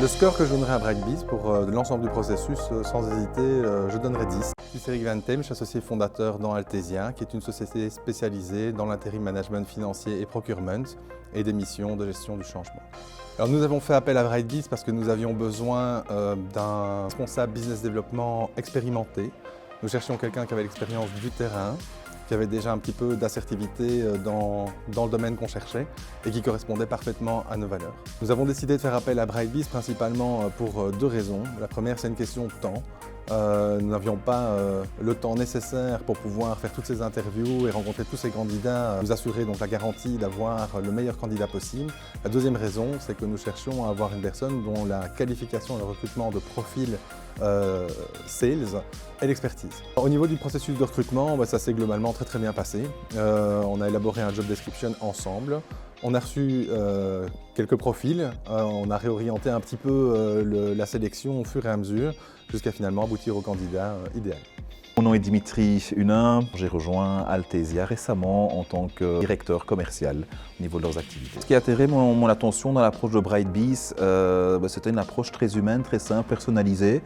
Le score que je donnerais à Brightbees pour l'ensemble du processus, sans hésiter, je donnerais 10. Je suis Eric Van Theem, je suis associé fondateur dans Altesia, qui est une société spécialisée dans l'intérim management financier et procurement et des missions de gestion du changement. Alors nous avons fait appel à Brightbees parce que nous avions besoin d'un responsable business développement expérimenté. Nous cherchions quelqu'un qui avait l'expérience du terrain, qui avait déjà un petit peu d'assertivité dans le domaine qu'on cherchait et qui correspondait parfaitement à nos valeurs. Nous avons décidé de faire appel à Brightbees principalement pour deux raisons. La première, c'est une question de temps. Nous n'avions pas le temps nécessaire pour pouvoir faire toutes ces interviews et rencontrer tous ces candidats, nous assurer donc la garantie d'avoir le meilleur candidat possible. La deuxième raison, c'est que nous cherchions à avoir une personne dont la qualification et le recrutement de profil sales et l'expertise. Au niveau du processus de recrutement, ça s'est globalement très bien passé. On a élaboré un job description ensemble. On a reçu quelques profils, on a réorienté un petit peu la sélection au fur et à mesure jusqu'à finalement aboutir au candidat idéal. Mon nom est Dimitri Hunin, j'ai rejoint Altesia récemment en tant que directeur commercial au niveau de leurs activités. Ce qui a attiré mon attention dans l'approche de Brightbees, c'était une approche très humaine, très simple, personnalisée,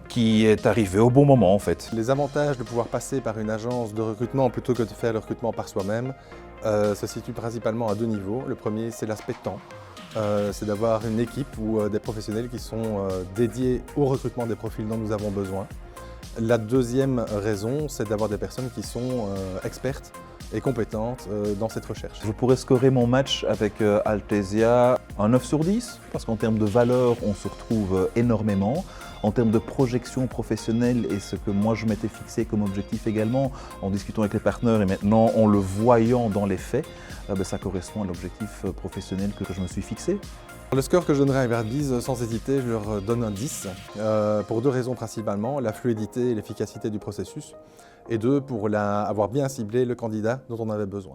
qui est arrivée au bon moment en fait. Les avantages de pouvoir passer par une agence de recrutement plutôt que de faire le recrutement par soi-même se situent principalement à deux niveaux. Le premier, c'est l'aspect temps. C'est d'avoir une équipe ou des professionnels qui sont dédiés au recrutement des profils dont nous avons besoin. La deuxième raison, c'est d'avoir des personnes qui sont expertes et compétentes dans cette recherche. Je pourrais scorer mon match avec Altesia un 9 sur 10, parce qu'en termes de valeur, on se retrouve énormément. En termes de projection professionnelle et ce que moi je m'étais fixé comme objectif également, en discutant avec les partenaires et maintenant en le voyant dans les faits, ça correspond à l'objectif professionnel que je me suis fixé. Le score que je donnerais à Brightbees, sans hésiter, je leur donne un 10, pour deux raisons principalement, la fluidité et l'efficacité du processus, et deux, pour avoir bien ciblé le candidat dont on avait besoin.